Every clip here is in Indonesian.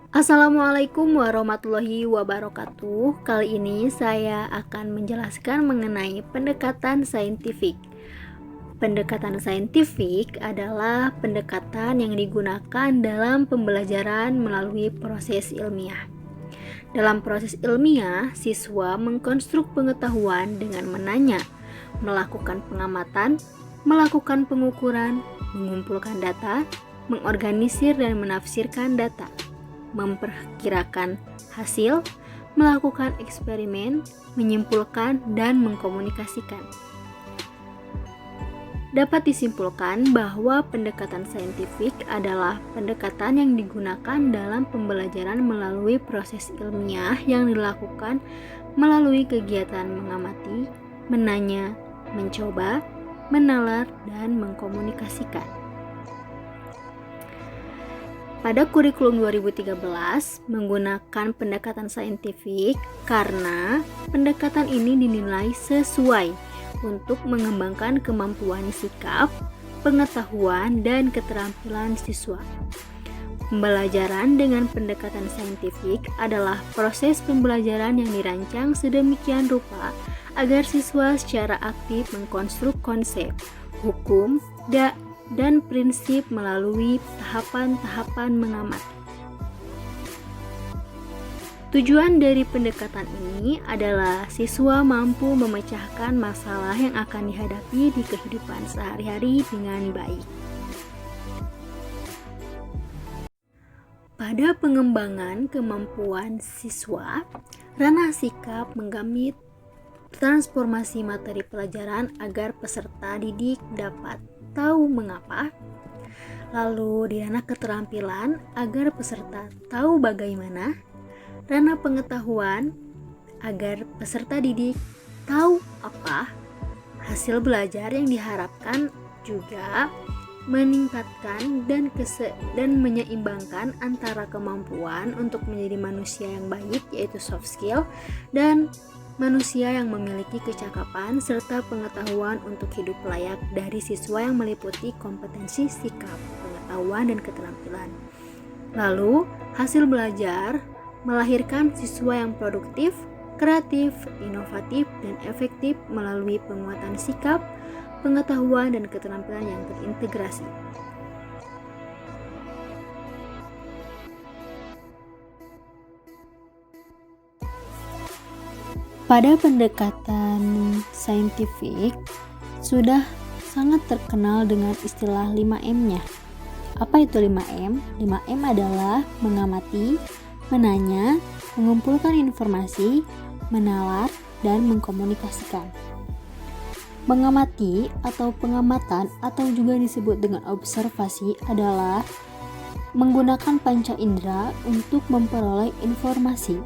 Assalamualaikum warahmatullahi wabarakatuh. Kali ini saya akan menjelaskan mengenai pendekatan saintifik. Pendekatan saintifik adalah pendekatan yang digunakan dalam pembelajaran melalui proses ilmiah. Dalam proses ilmiah, siswa mengkonstruk pengetahuan dengan menanya, melakukan pengamatan, melakukan pengukuran, mengumpulkan data, mengorganisir dan menafsirkan data, memperkirakan hasil, melakukan eksperimen, menyimpulkan, dan mengkomunikasikan. Dapat disimpulkan bahwa pendekatan saintifik adalah pendekatan yang digunakan dalam pembelajaran melalui proses ilmiah yang dilakukan melalui kegiatan mengamati, menanya, mencoba, menalar, dan mengkomunikasikan. Pada kurikulum 2013 menggunakan pendekatan saintifik karena pendekatan ini dinilai sesuai untuk mengembangkan kemampuan sikap, pengetahuan, dan keterampilan siswa. Pembelajaran dengan pendekatan saintifik adalah proses pembelajaran yang dirancang sedemikian rupa agar siswa secara aktif mengkonstruk konsep, hukum, dan prinsip melalui tahapan-tahapan mengamati. Tujuan dari pendekatan ini adalah siswa mampu memecahkan masalah yang akan dihadapi di kehidupan sehari-hari dengan baik. Pada pengembangan kemampuan siswa, ranah sikap menggamit transformasi materi pelajaran agar peserta didik dapat tahu mengapa, lalu di ranah keterampilan agar peserta tahu bagaimana, ranah pengetahuan agar peserta didik tahu apa, hasil belajar yang diharapkan juga meningkatkan dan menyeimbangkan antara kemampuan untuk menjadi manusia yang baik yaitu soft skill dan manusia yang memiliki kecakapan serta pengetahuan untuk hidup layak dari siswa yang meliputi kompetensi sikap, pengetahuan, dan keterampilan. Lalu, hasil belajar melahirkan siswa yang produktif, kreatif, inovatif, dan efektif melalui penguatan sikap, pengetahuan, dan keterampilan yang terintegrasi. Pada pendekatan saintifik, sudah sangat terkenal dengan istilah 5M-nya. Apa itu 5M? 5M adalah mengamati, menanya, mengumpulkan informasi, menalar, dan mengkomunikasikan. Mengamati atau pengamatan atau juga disebut dengan observasi adalah menggunakan panca indera untuk memperoleh informasi.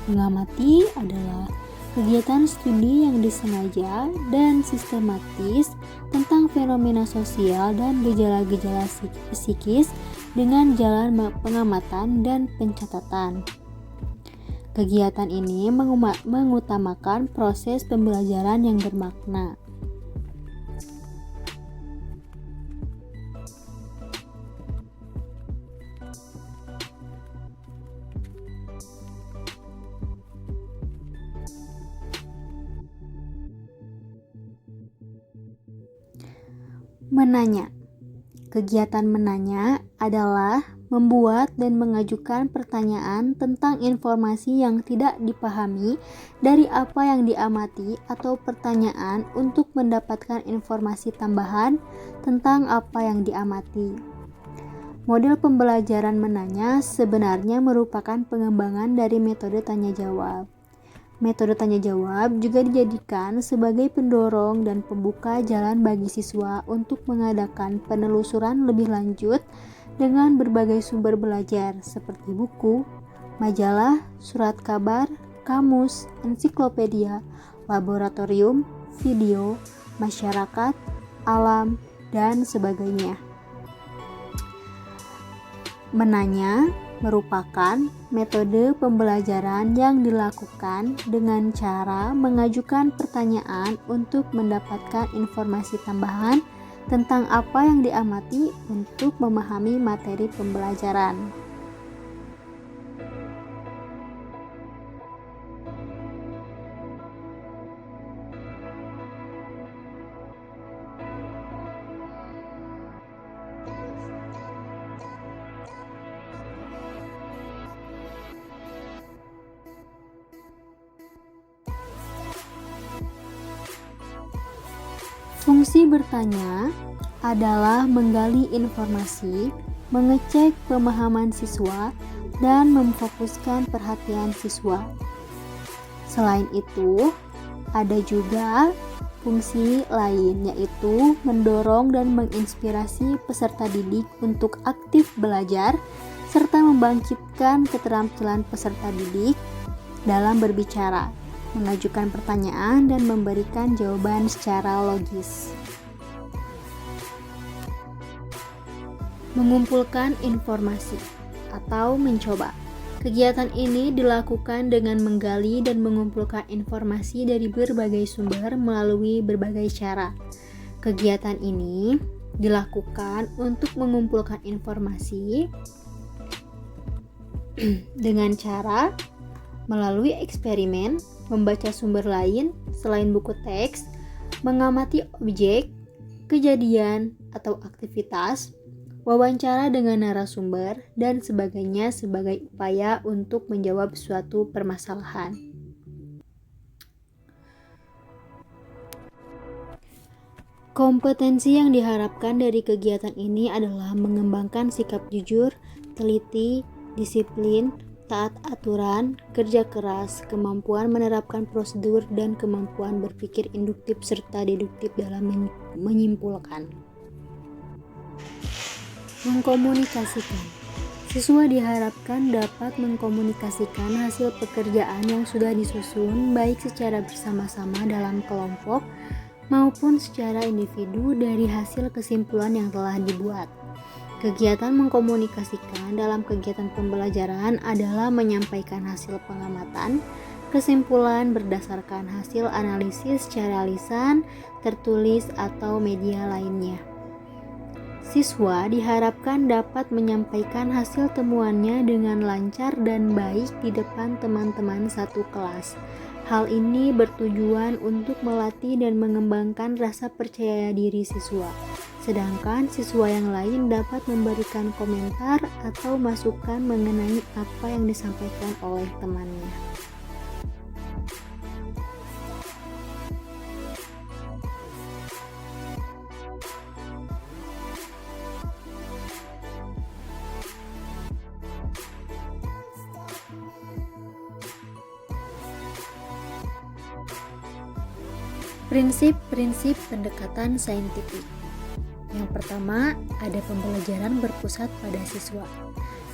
Mengamati adalah kegiatan studi yang disengaja dan sistematis tentang fenomena sosial dan gejala-gejala psikis dengan jalan pengamatan dan pencatatan. Kegiatan ini mengutamakan proses pembelajaran yang bermakna. Menanya. Kegiatan menanya adalah membuat dan mengajukan pertanyaan tentang informasi yang tidak dipahami dari apa yang diamati atau pertanyaan untuk mendapatkan informasi tambahan tentang apa yang diamati. Model pembelajaran menanya sebenarnya merupakan pengembangan dari metode tanya jawab. Metode tanya jawab juga dijadikan sebagai pendorong dan pembuka jalan bagi siswa untuk mengadakan penelusuran lebih lanjut dengan berbagai sumber belajar seperti buku, majalah, surat kabar, kamus, ensiklopedia, laboratorium, video, masyarakat, alam, dan sebagainya. Menanya merupakan metode pembelajaran yang dilakukan dengan cara mengajukan pertanyaan untuk mendapatkan informasi tambahan tentang apa yang diamati untuk memahami materi pembelajaran. Fungsi bertanya adalah menggali informasi, mengecek pemahaman siswa, dan memfokuskan perhatian siswa. Selain itu, ada juga fungsi lain, yaitu mendorong dan menginspirasi peserta didik untuk aktif belajar serta membangkitkan keterampilan peserta didik dalam berbicara, mengajukan pertanyaan, dan memberikan jawaban secara logis. Mengumpulkan informasi atau mencoba. Kegiatan ini dilakukan dengan menggali dan mengumpulkan informasi dari berbagai sumber melalui berbagai cara. Kegiatan ini dilakukan untuk mengumpulkan informasi dengan cara melalui eksperimen, membaca sumber lain selain buku teks, mengamati objek, kejadian atau aktivitas, wawancara dengan narasumber, dan sebagainya sebagai upaya untuk menjawab suatu permasalahan. Kompetensi yang diharapkan dari kegiatan ini adalah mengembangkan sikap jujur, teliti, disiplin, taat aturan, kerja keras, kemampuan menerapkan prosedur, dan kemampuan berpikir induktif serta deduktif dalam menyimpulkan. Mengkomunikasikan. Siswa diharapkan dapat mengkomunikasikan hasil pekerjaan yang sudah disusun baik secara bersama-sama dalam kelompok maupun secara individu dari hasil kesimpulan yang telah dibuat. Kegiatan mengkomunikasikan dalam kegiatan pembelajaran adalah menyampaikan hasil pengamatan, kesimpulan berdasarkan hasil analisis secara lisan, tertulis, atau media lainnya. Siswa diharapkan dapat menyampaikan hasil temuannya dengan lancar dan baik di depan teman-teman satu kelas. Hal ini bertujuan untuk melatih dan mengembangkan rasa percaya diri siswa. Sedangkan siswa yang lain dapat memberikan komentar atau masukan mengenai apa yang disampaikan oleh temannya. Prinsip-prinsip pendekatan saintifik. Yang pertama, ada pembelajaran berpusat pada siswa.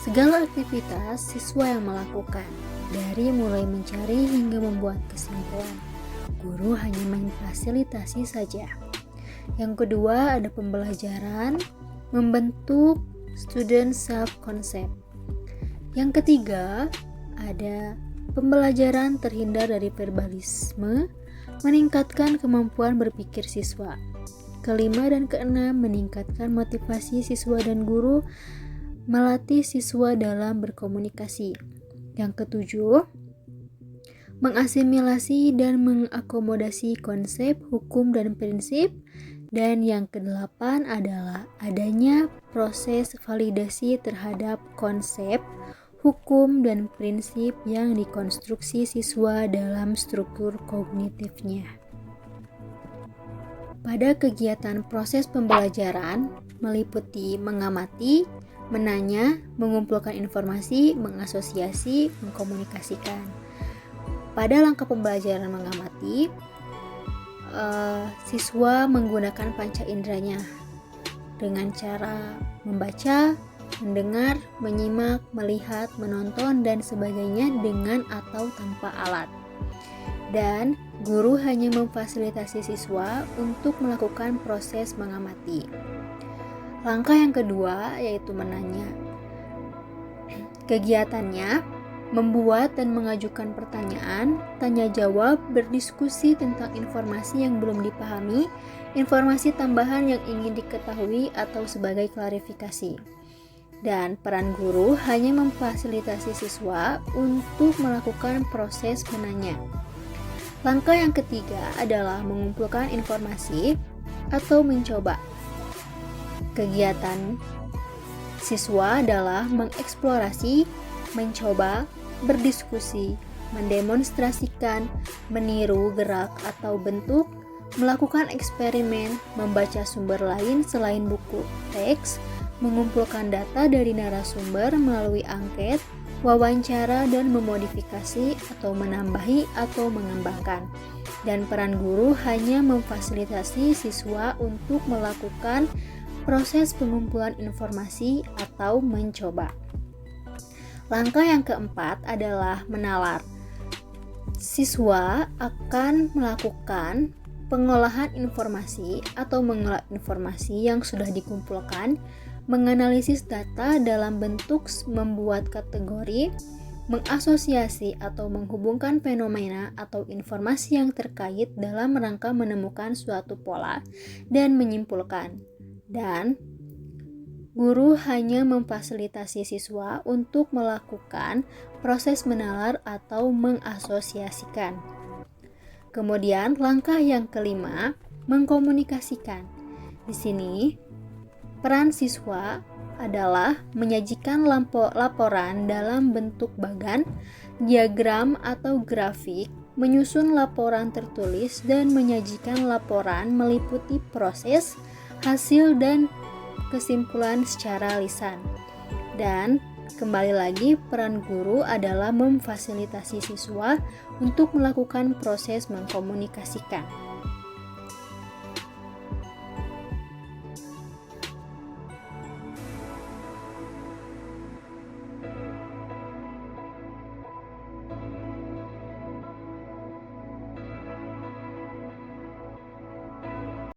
Segala aktivitas siswa yang melakukan, dari mulai mencari hingga membuat kesimpulan. Guru hanya memfasilitasi saja. Yang kedua, ada pembelajaran membentuk student self-concept. Yang ketiga, ada pembelajaran terhindar dari verbalisme, meningkatkan kemampuan berpikir siswa. Kelima dan keenam, meningkatkan motivasi siswa dan guru, melatih siswa dalam berkomunikasi. Yang ketujuh, mengasimilasi dan mengakomodasi konsep, hukum, dan prinsip. Dan yang kedelapan adalah adanya proses validasi terhadap konsep, hukum, dan prinsip yang dikonstruksi siswa dalam struktur kognitifnya. Pada kegiatan proses pembelajaran meliputi mengamati, menanya, mengumpulkan informasi, mengasosiasi, mengkomunikasikan. Pada langkah pembelajaran mengamati, siswa menggunakan panca inderanya dengan cara membaca, mendengar, menyimak, melihat, menonton, dan sebagainya dengan atau tanpa alat. Dan guru hanya memfasilitasi siswa untuk melakukan proses mengamati. Langkah yang kedua yaitu menanya. Kegiatannya membuat dan mengajukan pertanyaan, tanya jawab, berdiskusi tentang informasi yang belum dipahami, informasi tambahan yang ingin diketahui atau sebagai klarifikasi. Dan peran guru hanya memfasilitasi siswa untuk melakukan proses menanya. Langkah yang ketiga adalah mengumpulkan informasi atau mencoba. Kegiatan siswa adalah mengeksplorasi, mencoba, berdiskusi, mendemonstrasikan, meniru gerak atau bentuk, melakukan eksperimen, membaca sumber lain selain buku teks, mengumpulkan data dari narasumber melalui angket, wawancara, dan memodifikasi atau menambahi atau mengembangkan. Dan peran guru hanya memfasilitasi siswa untuk melakukan proses pengumpulan informasi atau mencoba. Langkah yang keempat adalah menalar. Siswa akan melakukan pengolahan informasi atau mengolah informasi yang sudah dikumpulkan, menganalisis data dalam bentuk membuat kategori, mengasosiasi atau menghubungkan fenomena atau informasi yang terkait dalam rangka menemukan suatu pola, dan menyimpulkan. Dan guru hanya memfasilitasi siswa untuk melakukan proses menalar atau mengasosiasikan. Kemudian langkah yang kelima, mengkomunikasikan. Di sini, peran siswa adalah menyajikan laporan dalam bentuk bagan, diagram atau grafik, menyusun laporan tertulis, dan menyajikan laporan meliputi proses, hasil, dan kesimpulan secara lisan. Dan kembali lagi, peran guru adalah memfasilitasi siswa untuk melakukan proses mengkomunikasikan.